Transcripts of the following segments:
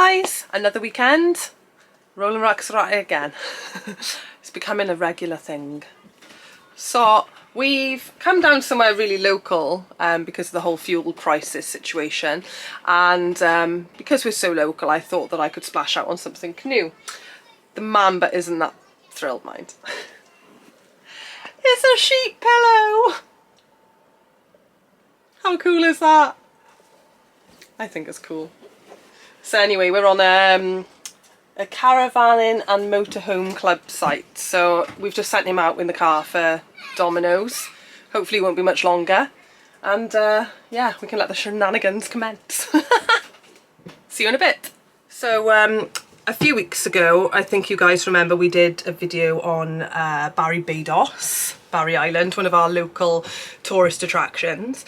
guys, another weekend. Rolling Rucks are at it again. It's becoming a regular thing. So we've come down somewhere really local because of the whole fuel crisis situation, and because we're so local I thought that I could splash out on something new. The Mamba isn't that thrilled, mind. It's a sheep pillow! How cool is that? I think it's cool. So anyway, we're on a caravanning and motorhome club site. So we've just sent him out in the car for Domino's. Hopefully it won't be much longer. And yeah, we can let the shenanigans commence. See you in a bit. So a few weeks ago, I think you guys remember, we did a video on Barry Island, one of our local tourist attractions.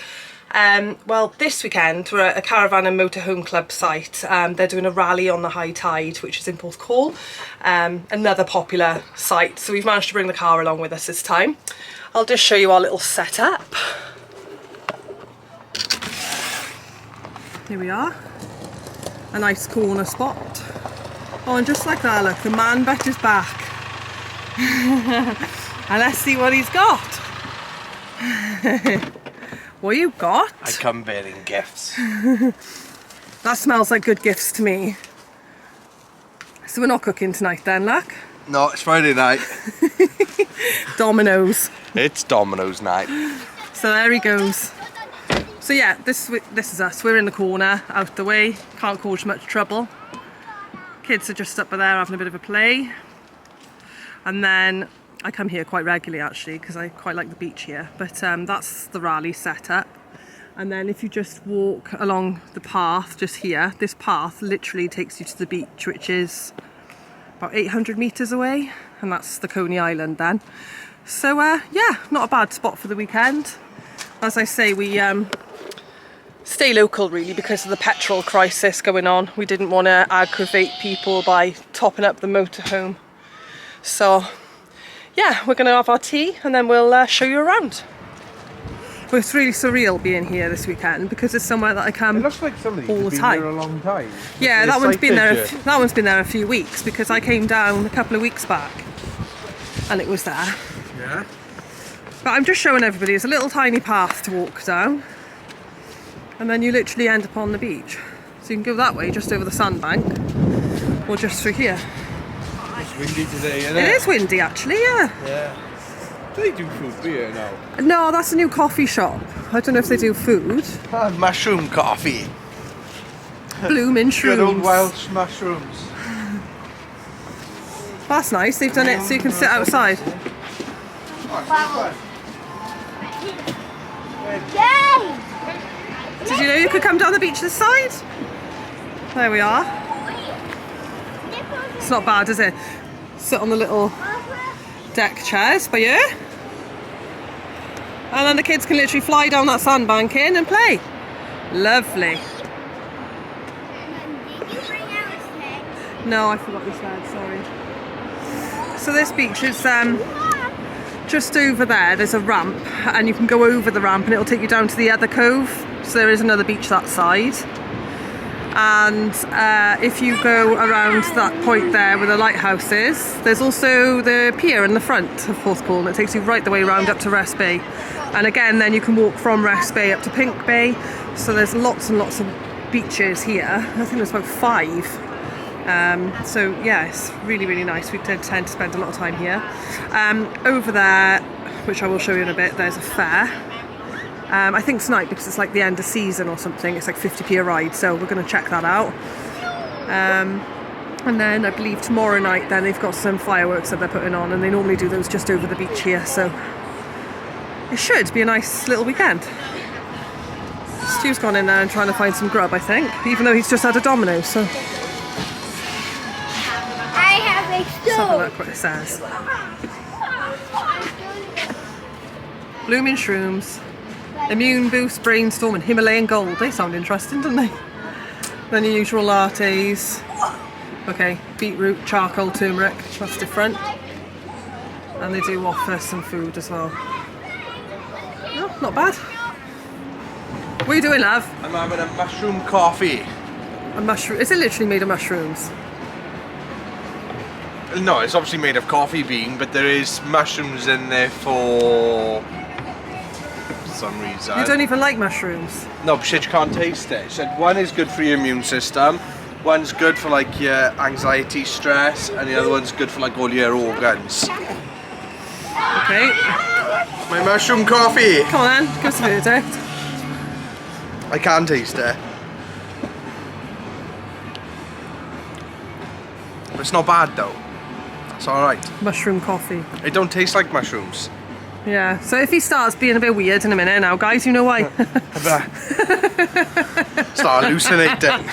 Well, this weekend we're at a caravan and motorhome club site. They're doing a rally on the high tide, which is in Porthcawl, another popular site. So we've managed to bring the car along with us this time. I'll just show you our little setup. Here we are, a nice corner spot. Oh, and just like that, look, the man bet is back. And let's see what he's got. What you got? I come bearing gifts. That smells like good gifts to me. So we're not cooking tonight then, look? No, it's Friday night. Domino's. It's Domino's night. So there he goes. So yeah, this is us. We're in the corner, out the way. Can't cause much trouble. Kids are just up there having a bit of a play. And then I come here quite regularly actually because I quite like the beach here, but that's the rally setup. And then if you just walk along the path just here, this path literally takes you to the beach, which is about 800 metres away, and that's the Coney Island then. So yeah, not a bad spot for the weekend. As I say, we stay local really because of the petrol crisis going on. We didn't want to aggravate people by topping up the motorhome. So yeah, we're going to have our tea and then we'll show you around. Well, it's really surreal being here this weekend because it's somewhere that I come all the time. It looks like somebody's been there a long time. Yeah, that one's been there a few weeks because I came down a couple of weeks back and it was there. Yeah. But I'm just showing everybody, it's a little tiny path to walk down and then you literally end up on the beach. So you can go that way, just over the sandbank, or just through here. It's windy today, isn't it? It is windy actually, yeah. Yeah. Do they do food beer now? No, that's a new coffee shop. I don't know if they do food. Mushroom coffee. Bloomin' shrooms. Good old Welsh mushrooms. That's nice, they've done it so you can sit outside. Did you know you could come down the beach this side? There we are. It's not bad, is it? Sit on the little deck chairs by you. And then the kids can literally fly down that sandbank in and play. Lovely. Did you bring out a sled? No, I forgot the sled, sorry. So this beach is just over there. There's a ramp and you can go over the ramp and it'll take you down to the other cove. So there is another beach that side. And if you go around that point there where the lighthouse is, there's also the pier in the front of Porthcawl, and it takes you right the way around up to Rest Bay. And again, then you can walk from Rest Bay up to Pink Bay. So there's lots and lots of beaches here. I think there's about 5. So yeah, it's really, really nice. We tend to spend a lot of time here. Over there, which I will show you in a bit, there's a fair. I think tonight, because it's like the end of season or something, it's like 50p a ride, so we're going to check that out. And then I believe tomorrow night then they've got some fireworks that they're putting on, and they normally do those just over the beach here, so it should be a nice little weekend. Stu's gone in there and trying to find some grub, I think, even though he's just had a Domino's, so I have a let's have a stove. look what it says. Bloomin' shrooms. Immune boost, brainstorm and Himalayan gold. They sound interesting, don't they? Then your usual lattes. Okay, beetroot, charcoal, turmeric. That's different. And they do offer some food as well. Oh, not bad. What are you doing, love? I'm having a mushroom coffee. A mushroom. Is it literally made of mushrooms? No, it's obviously made of coffee bean, but there is mushrooms in there for some reason. You don't even like mushrooms. No, but you can't taste it. So one is good for your immune system, one's good for like your anxiety, stress, and the other one's good for like all your organs. Okay. My mushroom coffee. Come on then, give us a verdict. I can taste it. But it's not bad though. It's alright. Mushroom coffee. It don't taste like mushrooms. Yeah, so if he starts being a bit weird in a minute now, guys, you know why. Start hallucinating.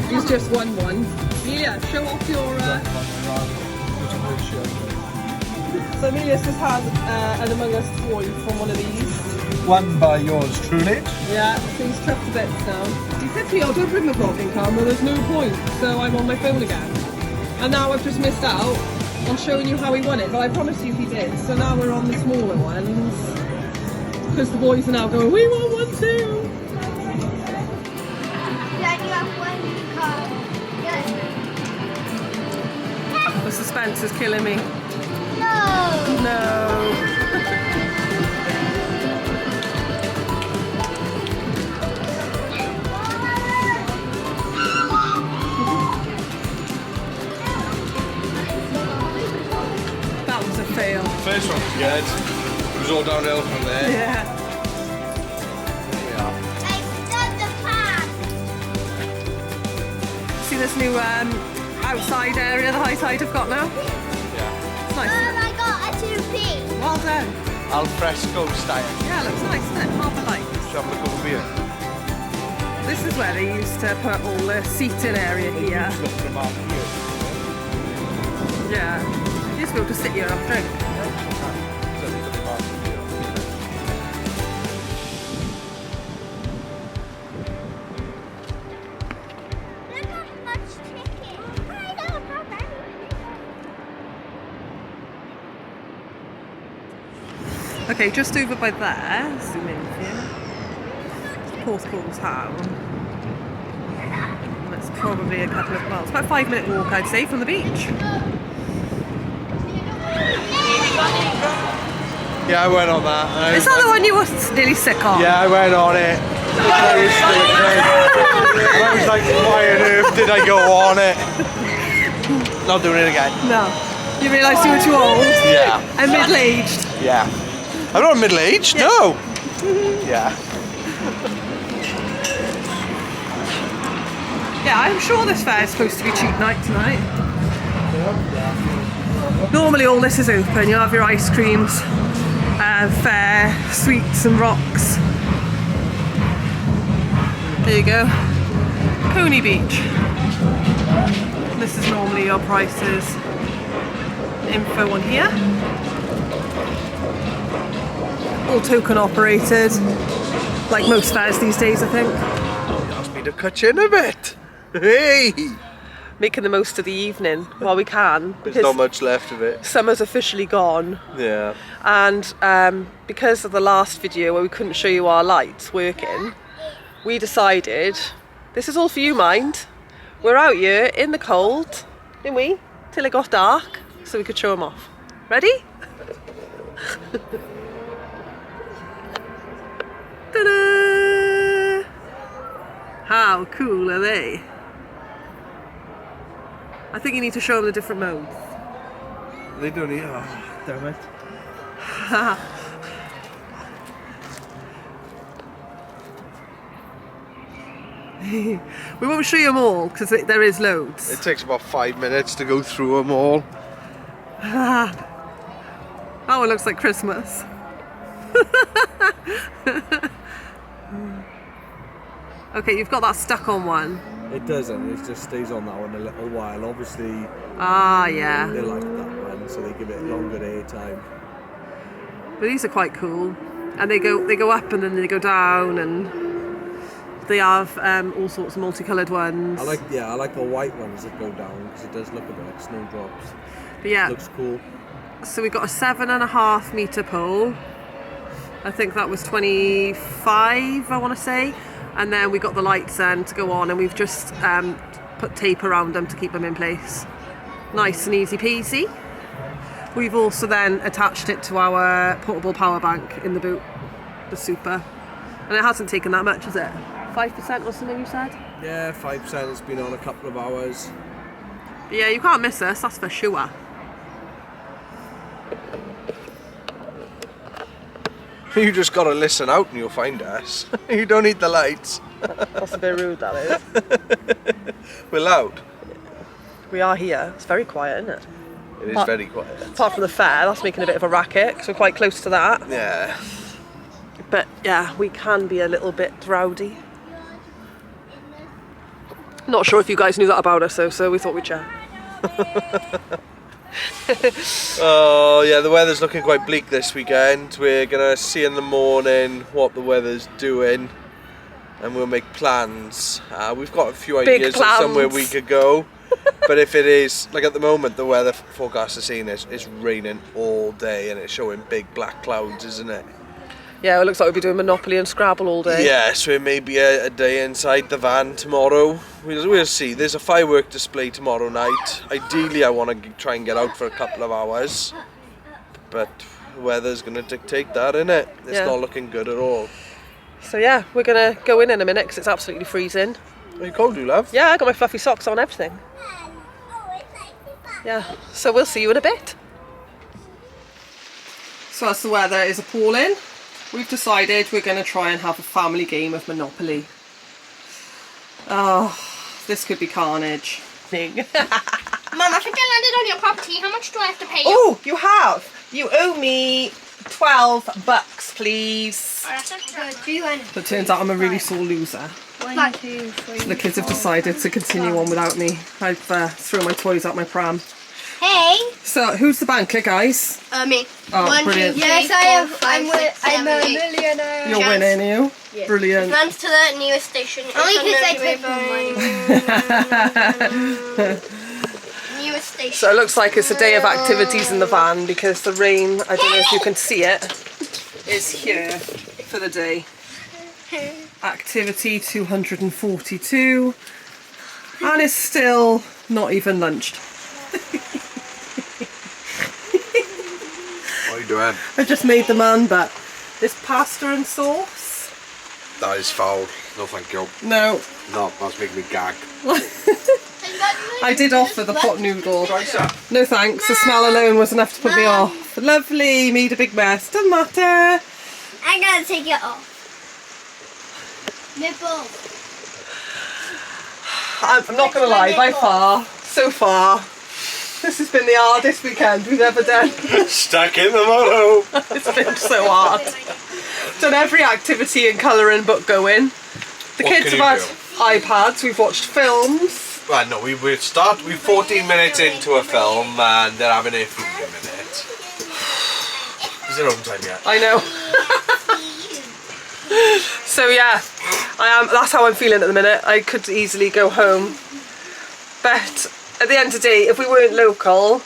He's just won one. Amelia, show off your... So Amelia's just had an Among Us toy from one of these. One by yours truly. Yeah, so he's chuffed to bits now. He said to me, oh, don't bring the vlogging camera, there's no point. So I'm on my phone again. And now I've just missed out on showing you how he won it, but I promise you he did. So now we're on the smaller ones. Because the boys are now going, we want one too. The suspense is killing me. No. No. That was a fail. First one was good. It was all downhill from there. Yeah. See this new outside area the high tide have got now? Yeah. It's nice. I got a 2p. Well done. Al fresco style. Yeah, it looks nice, doesn't it? Harbour Light. Shall we have a look over here? This is where they used to put all the seating area here. Look for them out here. Yeah. You used to be able to sit here and have a drink. So they put them out here. Look how much chicken. I don't have any. Okay, just over by there, zoom in here. Porthcawl town. That's probably a couple of miles, about a 5-minute walk I'd say from the beach. Yeah, I went on that. Is that the one you were nearly sick of? Yeah, I went on it. I was like, why on earth did I go on it? Not doing it again. No. You realised you were too old? Yeah. And middle-aged? Yeah. I'm not middle-aged, Yeah. no. Yeah. Yeah, I'm sure this fair is supposed to be cheap night tonight. Normally all this is open, you'll have your ice creams, fair, sweets and rocks. There you go. Coney Beach. This is normally your prices. Info on here. All token operated, like most fairs these days I think. You asked me to cut you in a bit. Hey! Making the most of the evening while we can. There's not much left of it. Summer's officially gone. Yeah. And because of the last video where we couldn't show you our lights working, we decided, this is all for you, mind. We're out here in the cold, didn't we? Till it got dark, so we could show them off. Ready? Ta-da! How cool are they? I think you need to show them the different modes. They don't need. Oh, damn it. We won't show you them all because there is loads. It takes about 5 minutes to go through them all. Oh, it looks like Christmas. Okay, you've got that stuck on one. It doesn't, it just stays on that one a little while. Obviously, Ah, yeah. they like that one, so they give it longer airtime. But these are quite cool. And they go up and then they go down, and they have all sorts of multicoloured ones. I like the white ones that go down because it does look a bit like snowdrops. But yeah, Looks cool. so we got a 7.5 metre pole. I think that was 25, I want to say. And then we got the lights then to go on, and we've just put tape around them to keep them in place. Nice and easy peasy. We've also then attached it to our portable power bank in the boot, the Super. And it hasn't taken that much, has it? 5% or something you said? Yeah, 5%. It's been on a couple of hours. But yeah, you can't miss us, that's for sure. You just gotta listen out and you'll find us. You don't need the lights. That's a bit rude, that is. We're loud. We are here. It's very quiet, isn't it? It is very quiet. Apart from the fair, that's making a bit of a racket, because we're quite close to that. Yeah. But yeah, we can be a little bit rowdy. Not sure if you guys knew that about us, though, so we thought we'd share. Oh yeah, the weather's looking quite bleak this weekend. We're gonna see in the morning what the weather's doing, and we'll make plans. We've got a few ideas of somewhere we could go, but if it is, like at the moment, the weather forecast is saying it's raining all day and it's showing big black clouds, isn't it? Yeah, it looks like we'll be doing Monopoly and Scrabble all day. Yeah, so it may be a day inside the van tomorrow. We'll see. There's a firework display tomorrow night. Ideally, I want to try and get out for a couple of hours, but the weather's going to dictate that, innit? It's not looking good at all. So yeah, we're going to go in a minute because it's absolutely freezing. Are you cold, you love? Yeah, I got my fluffy socks on, everything. Yeah, so we'll see you in a bit. So as the weather is appalling, we've decided we're going to try and have a family game of Monopoly. Oh, this could be carnage. Mum, I think I landed on your property. How much do I have to pay you? Oh, you have. You owe me $12, please. Oh, that's not good. But it turns out I'm a really sore loser. 1, 2, 3. The kids have decided to continue on without me. I've thrown my toys out my pram. Hey. So, who's the banker, guys? Me. Oh, 1, 2, brilliant. 3, Yes, 4, I am. 5, 6, 7, I'm a 8. millionaire. You're winning, you? Yes. Brilliant. Runs to the nearest station. Only because I took money. Nearest station. So it looks like it's a day of activities in the van because the rain, I don't know if you can see it, is here for the day. Activity 242, and it's still not even lunched. What are you doing? I just made the man, but this pasta and sauce. That is foul. No, thank you. No, No, that's making me gag. I did offer the pot noodle. No thanks, the smell alone was enough to put me off. Lovely, made a big mess, doesn't matter. I'm gonna take it off. Nipple. I'm not going to lie, by far, so far, this has been the hardest weekend we've ever done. Stuck in the motorhome. It's been so hard. Done every activity and colouring book going. The What kids can have you had iPads, we've watched films. Well, no, we're 14 minutes into a film and they're having their food in a minute. Is it home time yet? I know. So yeah, that's how I'm feeling at the minute. I could easily go home. But at the end of the day, if we weren't local,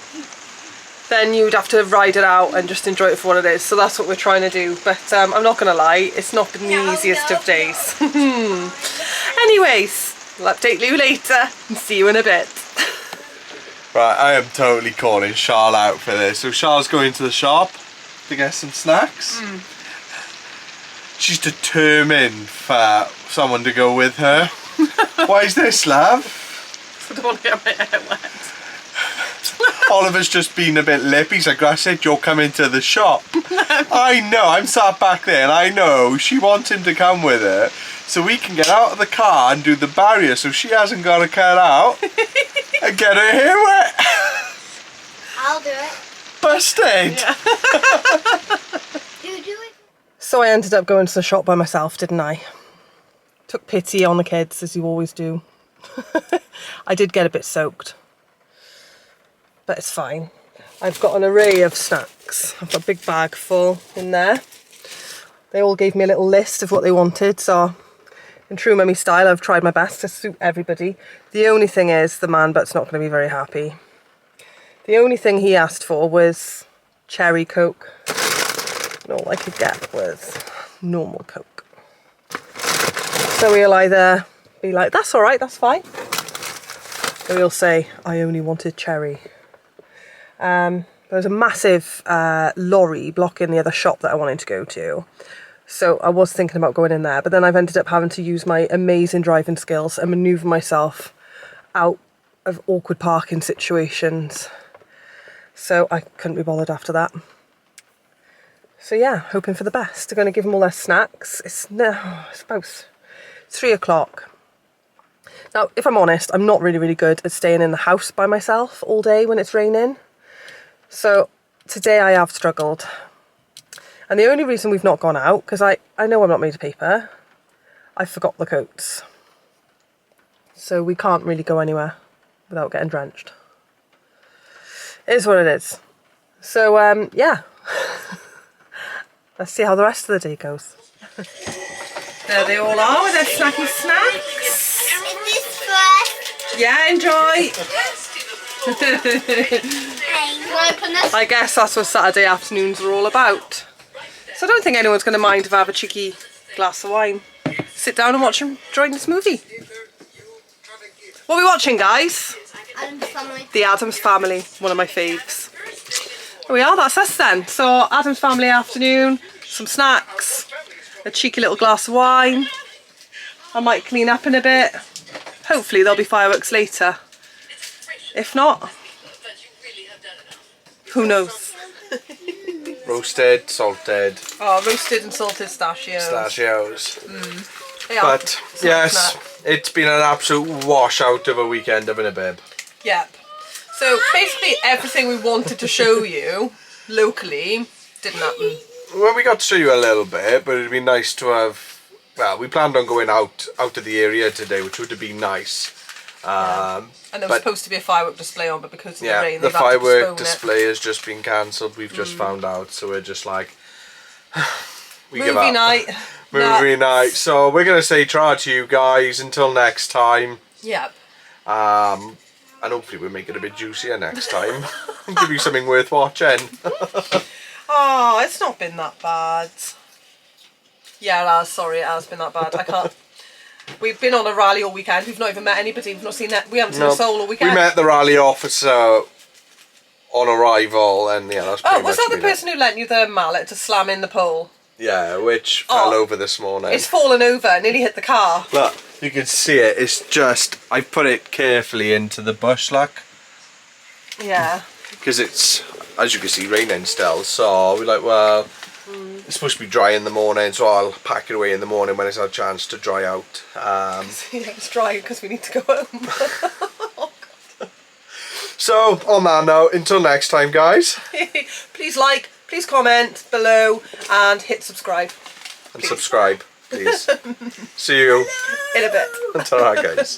then you'd have to ride it out and just enjoy it for what it is. So that's what we're trying to do. But I'm not going to lie, it's not been the easiest of days. Anyways, I'll update you later and see you in a bit. Right, I am totally calling Charl out for this. So Charl's going to the shop to get some snacks. She's determined for someone to go with her. Why is this, love? I don't want to get my hair wet. Oliver's just been a bit lip. He's like, I said you're coming to the shop. I know, I'm sat back there and I know she wants him to come with her so we can get out of the car and do the barrier so she hasn't got to cut out and get her hair wet. I'll do it. Busted. Yeah. You do it. So I ended up going to the shop by myself, didn't I? Took pity on the kids, as you always do. I did get a bit soaked, but it's fine. I've got an array of snacks. I've got a big bag full in there. They all gave me a little list of what they wanted, so in true mummy style, I've tried my best to suit everybody. The only thing is, the man but's not going to be very happy. The only thing he asked for was cherry Coke, and all I could get was normal Coke. So he'll either be like, that's all right, that's fine, or he'll say, I only wanted cherry. There's a massive lorry blocking the other shop that I wanted to go to. So I was thinking about going in there, but then I've ended up having to use my amazing driving skills and manoeuvre myself out of awkward parking situations. So I couldn't be bothered after that. So yeah, hoping for the best. I'm going to give them all their snacks. It's about 3 o'clock. Now, if I'm honest, I'm not really good at staying in the house by myself all day when it's raining. So today I have struggled. And the only reason we've not gone out, because I know I'm not made of paper, I forgot the coats. So we can't really go anywhere without getting drenched. It is what it is. So, yeah. Let's see how the rest of the day goes. There they all are with their snacky snacks. Is this first? Yeah, enjoy. I guess that's what Saturday afternoons are all about. So I don't think anyone's going to mind if I have a cheeky glass of wine. Sit down and watch and enjoy this movie. What are we watching, guys? Addams Family. The Addams Family, one of my faves. There we are, that's us then. So Addams Family afternoon, some snacks, a cheeky little glass of wine. I might clean up in a bit. Hopefully there'll be fireworks later. If not, who knows? Roasted, salted. Oh, roasted and salted pistachios. Pistachios. Yeah, But yes, it's been an absolute washout of a weekend, haven't it, babe? Yep. So basically everything we wanted to show you locally didn't happen. Well, we got to show you a little bit, but it'd be nice to have. Well, we planned on going out of the area today, which would have been nice. And there was supposed to be a firework display on, but because of the rain, the they've had to firework postpone display has just been cancelled. We've just found out, so we're just like, we give Movie up. night. Movie night. So we're gonna say try to you guys until next time. Yep. And hopefully we'll make it a bit juicier next time and give you something worth watching. Oh, it's not been that bad. Yeah, it has. Sorry, it has been that bad. I can't. We've been on a rally all weekend. We've not even met anybody. We've not seen that. We haven't seen a soul all weekend. We met the rally officer on arrival, and yeah, that's pretty much was that the been person who lent you the mallet to slam in the pole? Yeah, which fell over this morning. It's fallen over, nearly hit the car. Look, you can see it. It's just, I put it carefully into the bush, look. Yeah. Because it's, as you can see, raining still. So we're like, well, it's supposed to be dry in the morning, so I'll pack it away in the morning when it's had a chance to dry out. Yeah, it's dry because we need to go home. Oh, God. So, on that note, until next time, guys. Please like, please comment below, and hit subscribe. And subscribe, please. See you In a bit. until that, guys.